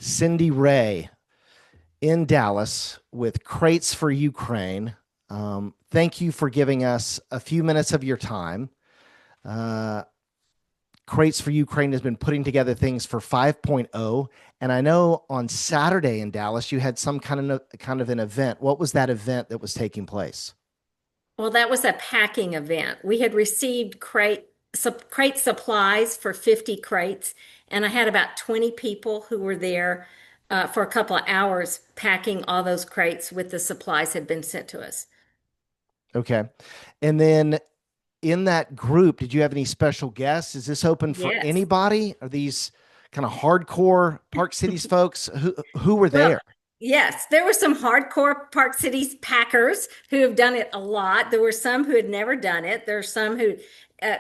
Cindy Ray in Dallas with Crates for Ukraine. Thank you for giving us a few minutes of your time. Uh, Crates for Ukraine has been putting together things for 5.0, and I know on Saturday in Dallas you had some kind of an event. What was that event that was taking place? Well, that was a packing event. We had received crate supplies for 50 crates, and I had about 20 people who were there for a couple of hours packing all those crates with the supplies had been sent to us. Okay, and then in that group, did you have any special guests? Is this open for Yes. anybody? Are these kind of hardcore Park Cities folks? Who were Well, there? yes, there were some hardcore Park Cities packers who have done it a lot. There were some who had never done it. There are some who, uh,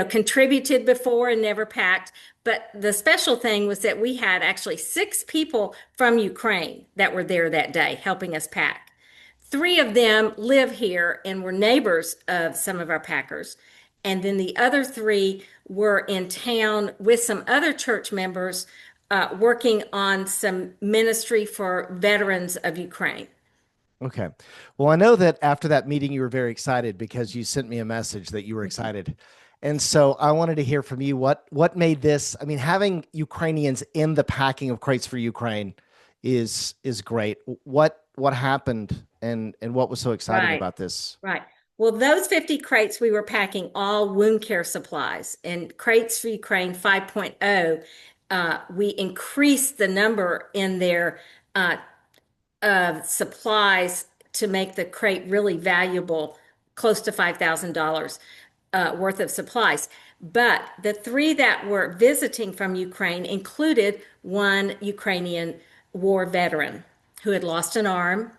contributed before and never packed. But the special thing was that we had actually 6 people from Ukraine that were there that day helping us pack. 3 of them live here and were neighbors of some of our packers. And then the other 3 were in town with some other church members working on some ministry for veterans of Ukraine. Okay. Well, I know that after that meeting, you were very excited because you sent me a message that you were Mhm. excited. And so I wanted to hear from you what made this, I mean, having Ukrainians in the packing of crates for Ukraine is great. What happened and what was so exciting Right, about this? right. Well, those 50 crates, we were packing all wound care supplies. And Crates for Ukraine 5.0, we increased the number in there uh, of supplies to make the crate really valuable, close to $5,000 worth of supplies. But the 3 that were visiting from Ukraine included one Ukrainian war veteran who had lost an arm.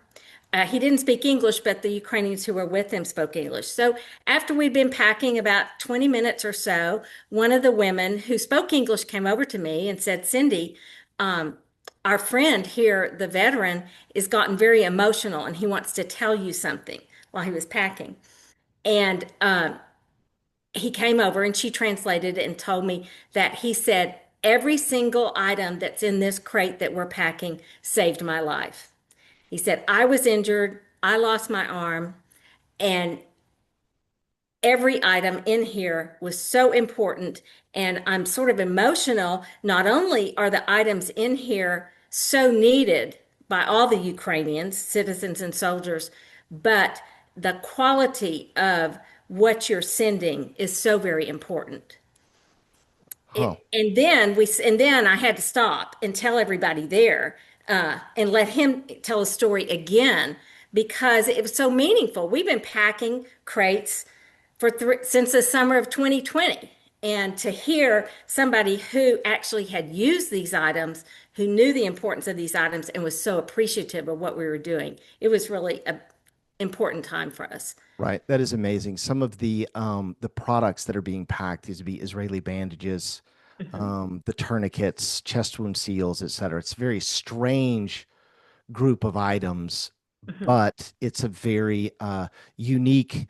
He didn't speak English, but the Ukrainians who were with him spoke English. So after we'd been packing about 20 minutes or so, one of the women who spoke English came over to me and said, Cindy, um, our friend here, the veteran, is gotten very emotional and he wants to tell you something while he was packing. And he came over and she translated it and told me that he said, every single item that's in this crate that we're packing saved my life. He said, I was injured, I lost my arm, and every item in here was so important. And I'm sort of emotional. Not only are the items in here so needed by all the Ukrainians, citizens and soldiers, but the quality of what you're sending is so very important. Huh. And then I had to stop and tell everybody there and let him tell a story again because it was so meaningful. We've been packing crates since the summer of 2020, and to hear somebody who actually had used these items, who knew the importance of these items, and was so appreciative of what we were doing, it was really an important time for us. Right. That is amazing. Some of the products that are being packed, these would be Israeli bandages, Mhm. the tourniquets, chest wound seals, et cetera. It's a very strange group of items, Mhm. but it's a very unique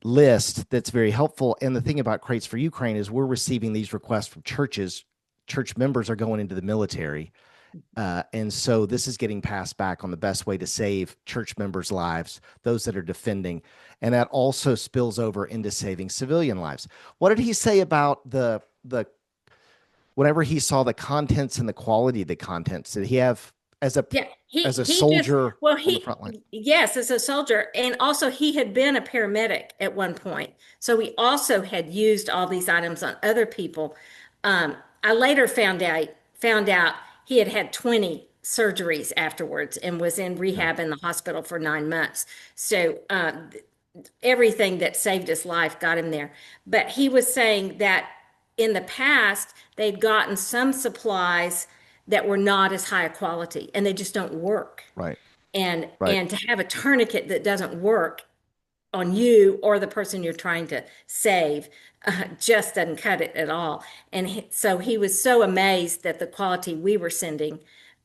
list that's very helpful. And the thing about Crates for Ukraine is we're receiving these requests from churches. Church members are going into the military. And so this is getting passed back on the best way to save church members' lives, those that are defending. And that also spills over into saving civilian lives. What did he say about the whenever he saw the contents and the quality of the contents? Did he have as a Yeah, as a he just soldier well on the front line? yes, as a soldier, and also he had been a paramedic at one point, so he also had used all these items on other people. I later found out he had had 20 surgeries afterwards and was in Okay. rehab in the hospital for 9 months. So everything that saved his life got him there. But he was saying that in the past, they'd gotten some supplies that were not as high a quality and they just don't work. Right. And Right. and to have a tourniquet that doesn't work on you or the person you're trying to save just doesn't cut it at all. And so he was so amazed at the quality we were sending.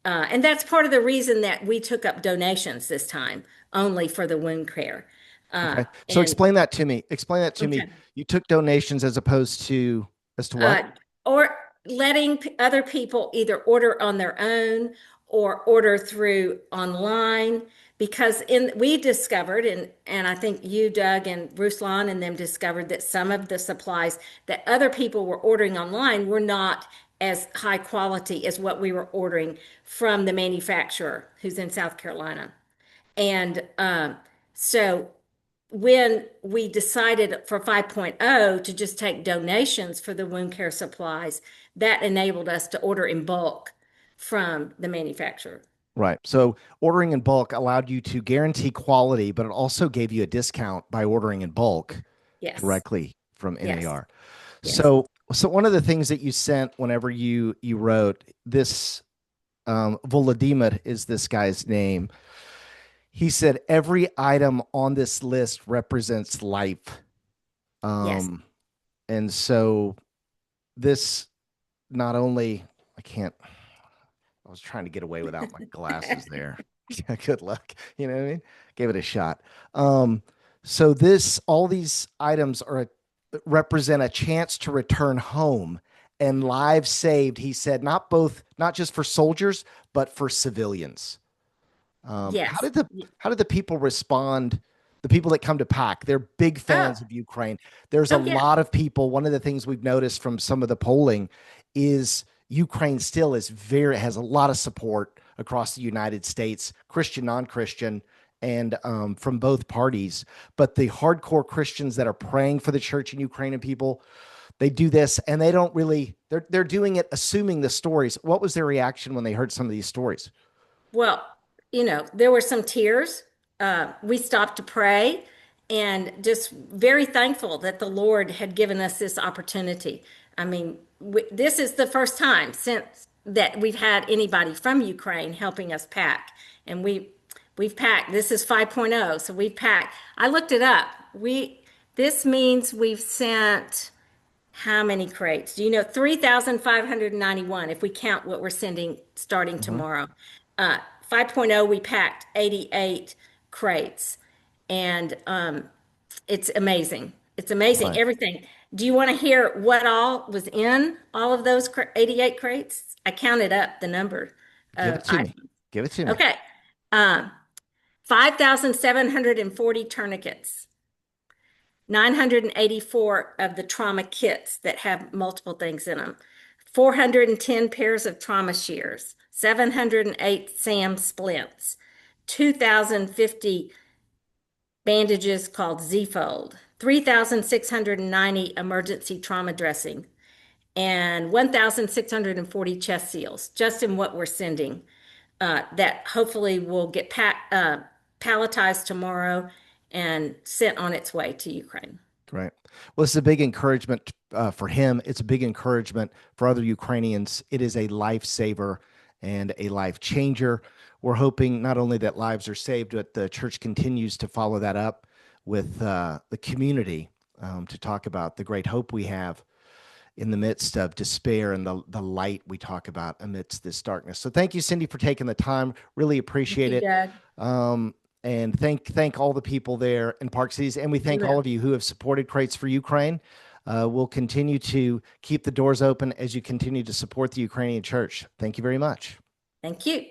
And that's part of the reason that we took up donations this time, only for the wound care. Okay. So And explain that to me. Explain that to me. okay. You took donations as opposed to as to what? Uh, or letting other people either order on their own or order through online, because in we discovered, and I think you, Doug, and Ruslan and them discovered that some of the supplies that other people were ordering online were not as high quality as what we were ordering from the manufacturer who's in South Carolina. And so when we decided for 5.0 to just take donations for the wound care supplies, that enabled us to order in bulk from the manufacturer. Right. So ordering in bulk allowed you to guarantee quality, but it also gave you a discount by ordering in bulk Yes, directly from yes, NAR. yes. So one of the things that you sent whenever you wrote this, Volodymyr is this guy's name. He said every item on this list represents life. Yes. Um, and so this not only I can't I was trying to get away without my glasses there. Good luck. You know what I mean? Gave it a shot. Um, so all these items represent a chance to return home and lives saved. He said, not just for soldiers, but for civilians. Um, how Yes. did the how did the people respond? The people that come to pack, they're big Oh, fans of Ukraine. There's a oh yeah. lot of people. One of the things we've noticed from some of the polling is Ukraine still has a lot of support across the United States, Christian, non-Christian, and from both parties. But the hardcore Christians that are praying for the church in Ukraine and people, they do this and they don't really. They're doing it assuming the stories. What was their reaction when they heard some of these stories? Well, there were some tears. We stopped to pray and just very thankful that the Lord had given us this opportunity. I mean, this is the first time since that we've had anybody from Ukraine helping us pack. And we've packed. This is 5.0, so we've packed. I looked it up. This means we've sent how many crates? Do you know? 3,591 if we count what we're sending starting Mhm. tomorrow. 5.0, we packed 88 crates. And it's amazing. It's amazing. Right. Everything. Do you want to hear what all was in all of those 88 crates? I counted up the number Give of it to me. items. Give it to me. Okay. Um, 5,740 tourniquets. 984 of the trauma kits that have multiple things in them, 410 pairs of trauma shears, 708 SAM splints, 2,050 bandages called Z-Fold, 3,690 emergency trauma dressing, and 1,640 chest seals, just in what we're sending. That hopefully will get palletized tomorrow and sent on its way to Ukraine. Right. Well, it's a big encouragement for him. It's a big encouragement for other Ukrainians. It is a lifesaver and a life changer. We're hoping not only that lives are saved, but the church continues to follow that up with the community to talk about the great hope we have in the midst of despair and the light we talk about amidst this darkness. So thank you, Cindy, for taking the time. Really Thank appreciate you, it. Doug. And thank all the people there in Park Cities, and we We thank all will. of you who have supported Crates for Ukraine. We'll continue to keep the doors open as you continue to support the Ukrainian church. Thank you very much. Thank you.